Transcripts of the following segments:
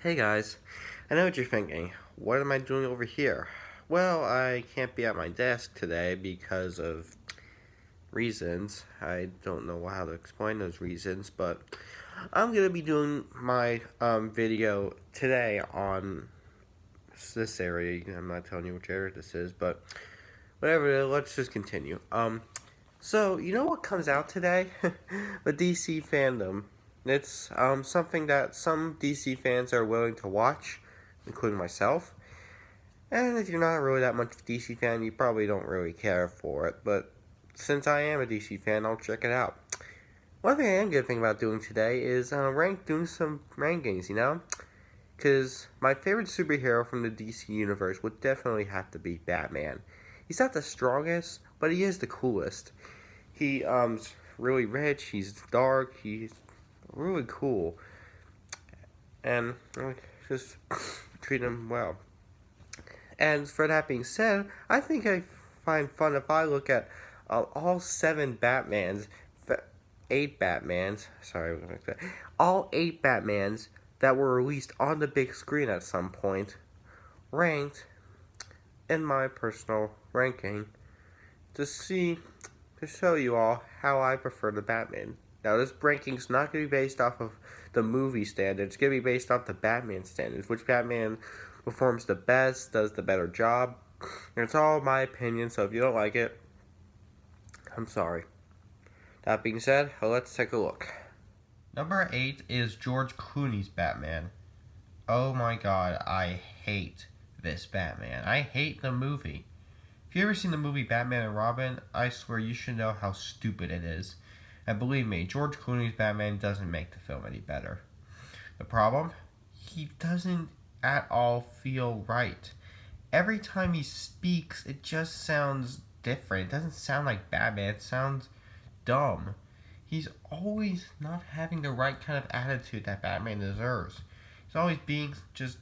Hey guys, I know what you're thinking. What am I doing over here? Well, I can't be at my desk today because of reasons. I don't know how to explain those reasons, but I'm gonna be doing my video today on this area. I'm not telling you which area this is, but whatever. Let's just continue. So you know what comes out today? The DC fandom. It's something that some DC fans are willing to watch, including myself. And if you're not really that much of a DC fan, you probably don't really care for it. But since I am a DC fan, I'll check it out. One thing I am going to think about doing today is doing some rankings, you know? Because my favorite superhero from the DC universe would definitely have to be Batman. He's not the strongest, but he is the coolest. He's really rich, he's dark, he's really cool. And just treat him well. And for that being said, I think I find fun if I look at all 8 Batmans, all 8 Batmans that were released on the big screen at some point, ranked in my personal ranking to show you all how I prefer the Batman. Now, this ranking's not going to be based off of the movie standards. It's going to be based off the Batman standards. Which Batman performs the best, does the better job. And it's all my opinion, so if you don't like it, I'm sorry. That being said, let's take a look. Number 8 is George Clooney's Batman. Oh my god, I hate this Batman. I hate the movie. If you ever seen the movie Batman and Robin, I swear you should know how stupid it is. And believe me, George Clooney's Batman doesn't make the film any better. The problem? He doesn't at all feel right. Every time he speaks, it just sounds different. It doesn't sound like Batman. It sounds dumb. He's always not having the right kind of attitude that Batman deserves. He's always being just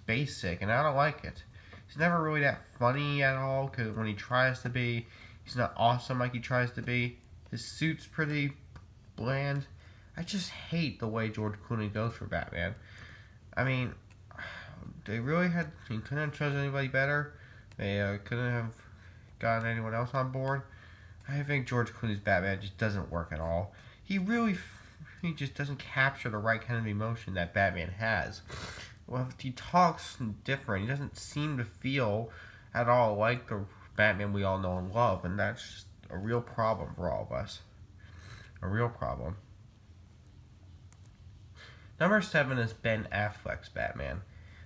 basic, and I don't like it. He's never really that funny at all, because when he tries to be, he's not awesome like he tries to be. His suit's pretty bland. I just hate the way George Clooney goes for Batman. I mean, he couldn't have chosen anybody better. They couldn't have gotten anyone else on board. I think George Clooney's Batman just doesn't work at all. He just doesn't capture the right kind of emotion that Batman has. Well, he talks different. He doesn't seem to feel at all like the Batman we all know and love, and that's just a real problem for all of us. A real problem. Number 7 is Ben Affleck's Batman.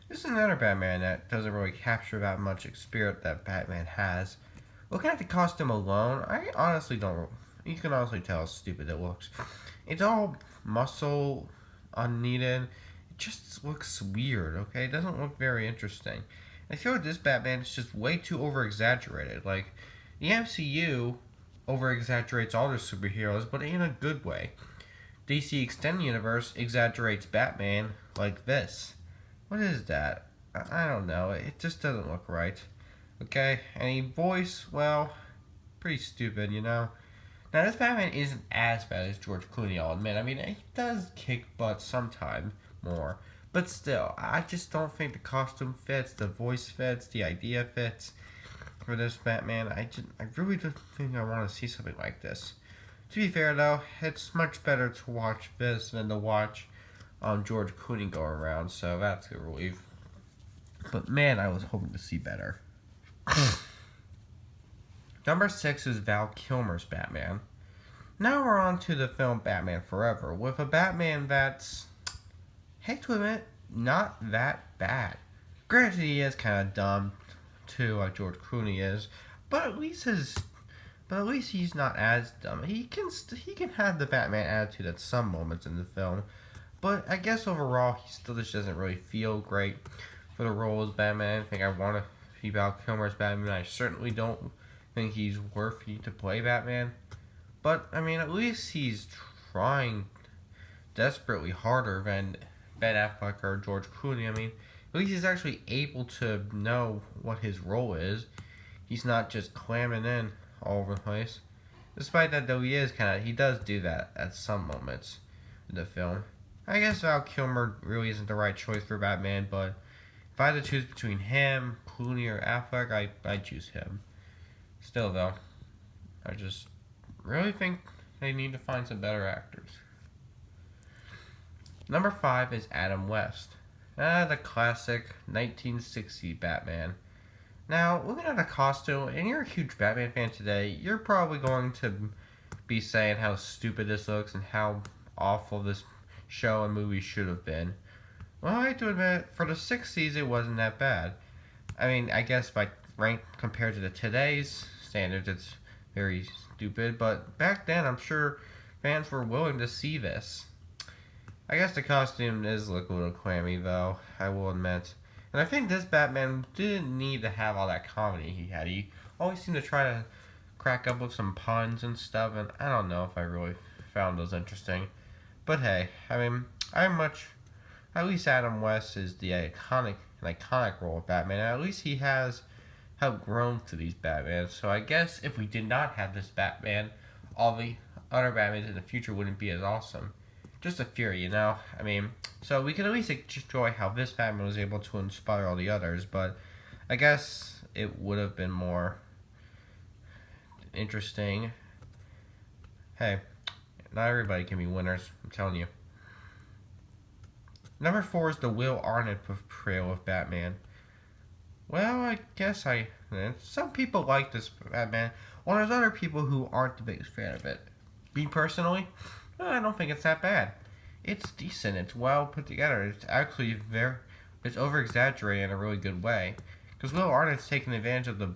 This is another Batman that doesn't really capture that much spirit that Batman has. Looking at the costume alone, I honestly don't. You can honestly tell how stupid it looks. It's all muscle, unneeded. It just looks weird, okay? It doesn't look very interesting. I feel like this Batman is just way too over-exaggerated. Like, the MCU over-exaggerates all their superheroes, but in a good way. DC Extended Universe exaggerates Batman like this. What is that? I don't know. It just doesn't look right. Okay? Any voice? Well, pretty stupid, you know? Now, this Batman isn't as bad as George Clooney, I'll admit. I mean, he does kick butt sometimes more. But still, I just don't think the costume fits, the voice fits, the idea fits for this Batman. I really don't think I want to see something like this. To be fair, though, it's much better to watch this than to watch George Clooney go around, so that's a relief. But man, I was hoping to see better. Number 6 is Val Kilmer's Batman. Now we're on to the film Batman Forever, with a Batman that's, hate to admit, not that bad. Granted, he is kind of dumb, too, like George Clooney is, but at least he's not as dumb. He can have the Batman attitude at some moments in the film, but I guess overall he still just doesn't really feel great for the role as Batman. I think I want to see Val Kilmer as Batman. I certainly don't think he's worthy to play Batman, but I mean, at least he's trying desperately harder than Ben Affleck or George Clooney. I mean, at least he's actually able to know what his role is. He's not just clamming in all over the place. Despite that, though, he does do that at some moments in the film. I guess Val Kilmer really isn't the right choice for Batman, but if I had to choose between him, Clooney, or Affleck, I'd choose him. Still, though, I just really think they need to find some better actors. Number 5 is Adam West. The classic 1960 Batman. Now, looking at the costume, and you're a huge Batman fan today, you're probably going to be saying how stupid this looks and how awful this show and movie should have been. Well, I have to admit, for the 60s, it wasn't that bad. I mean, I guess by rank compared to the today's standards, it's very stupid, but back then, I'm sure fans were willing to see this. I guess the costume does look a little clammy, though, I will admit. And I think this Batman didn't need to have all that comedy he had. He always seemed to try to crack up with some puns and stuff, and I don't know if I really found those interesting. But hey, I mean, at least Adam West is an iconic role of Batman. At least he has helped grown to these Batmans. So I guess if we did not have this Batman, all the other Batmans in the future wouldn't be as awesome. Just a theory, you know? I mean, so we can at least enjoy how this Batman was able to inspire all the others, but I guess it would have been more interesting. Hey, not everybody can be winners, I'm telling you. Number 4 is the Will Arnett portrayal of Batman. Well, I guess some people like this Batman, while there's other people who aren't the biggest fan of it. Me personally, I don't think it's that bad. It's decent. It's well put together. It's actually it's over exaggerated in a really good way. Because Will Arnett's taking advantage of the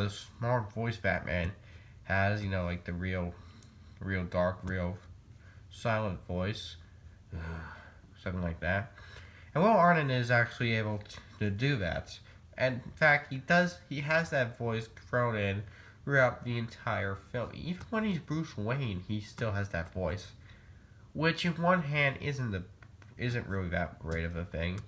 smart voice Batman has. You know, like the real dark, real silent voice, something like that. And Will Arnett is actually able to do that. And in fact, he has that voice thrown in throughout the entire film. Even when he's Bruce Wayne, he still has that voice, which in one hand isn't really that great of a thing.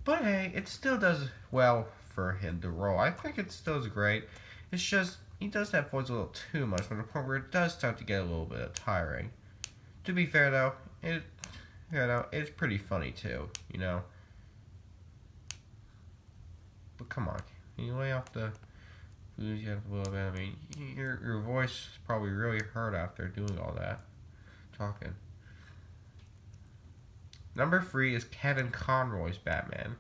But hey, it still does well for him to role. I think it still is great. It's just he does that voice a little too much, to the point where it does start to get a little bit tiring. To be fair though, it's pretty funny too, you know. But come on, can you lay off the booze a little bit? I mean, your voice is probably really hurt after doing all that talking. Number 3 is Kevin Conroy's Batman.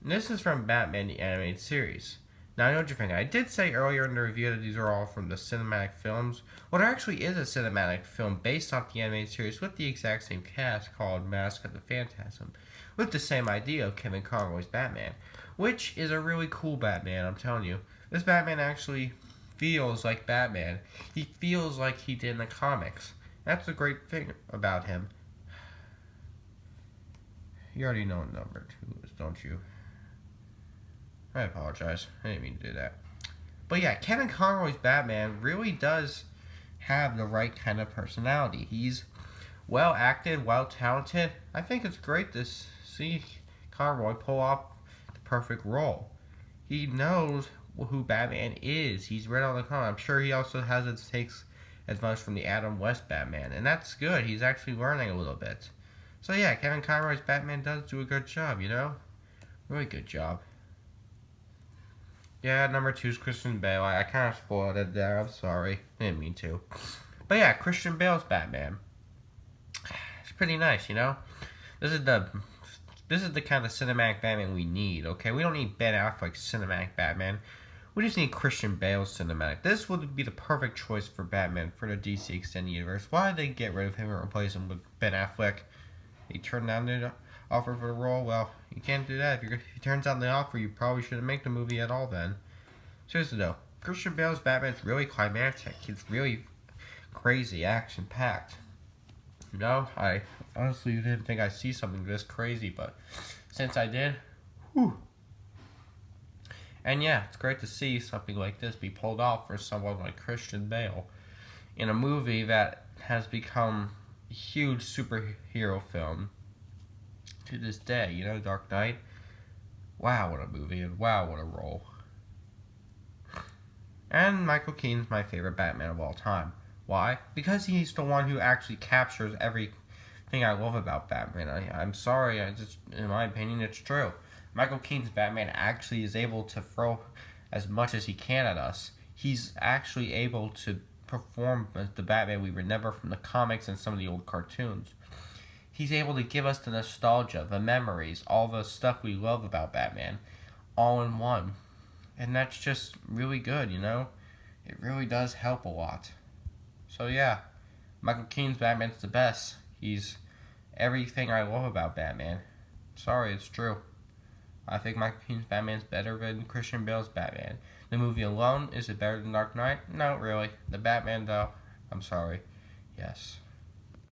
And this is from Batman the Animated Series. Now I know what you're thinking. I did say earlier in the review that these are all from the cinematic films. Well, there actually is a cinematic film based off the animated series with the exact same cast called Mask of the Phantasm, with the same idea of Kevin Conroy's Batman, which is a really cool Batman, I'm telling you. This Batman actually feels like Batman. He feels like he did in the comics. That's the great thing about him. You already know what number 2 is, don't you? I apologize. I didn't mean to do that. But yeah, Kevin Conroy's Batman really does have the right kind of personality. He's well acted, well talented. I think it's great to see Conroy pull off the perfect role. He knows who Batman is. He's read all the comics. I'm sure he also takes advice from the Adam West Batman, and that's good. He's actually learning a little bit. So yeah, Kevin Conroy's Batman does do a good job, you know? Really good job. Yeah, number 2 is Christian Bale. I kind of spoiled it there. I'm sorry. I didn't mean to. But yeah, Christian Bale's Batman. It's pretty nice, you know? This is the kind of cinematic Batman we need, okay? We don't need Ben Affleck's cinematic Batman. We just need Christian Bale's cinematic. This would be the perfect choice for Batman for the DC Extended Universe. Why did they get rid of him and replace him with Ben Affleck? He turned down the offer for the role. Well, you can't do that. If he turns down the offer, you probably shouldn't make the movie at all then. Seriously though, Christian Bale's Batman is really climactic. It's really crazy, action-packed. You know, I honestly didn't think I'd see something this crazy, but since I did, whew. And yeah, it's great to see something like this be pulled off for someone like Christian Bale in a movie that has become a huge superhero film to this day. You know, Dark Knight. Wow, what a movie, and wow, what a role. And Michael Keaton's my favorite Batman of all time. Why? Because he's the one who actually captures everything everything I love about Batman. I'm sorry, in my opinion, it's true. Michael Keaton's Batman actually is able to throw as much as he can at us. He's actually able to perform as the Batman we remember from the comics and some of the old cartoons. He's able to give us the nostalgia, the memories, all the stuff we love about Batman, all in one. And that's just really good, you know? It really does help a lot. So yeah, Michael Keaton's Batman's the best. He's everything I love about Batman. Sorry, it's true. I think Michael Keaton's Batman's better than Christian Bale's Batman. The movie alone, is it better than Dark Knight? No, really. The Batman, though, I'm sorry. Yes.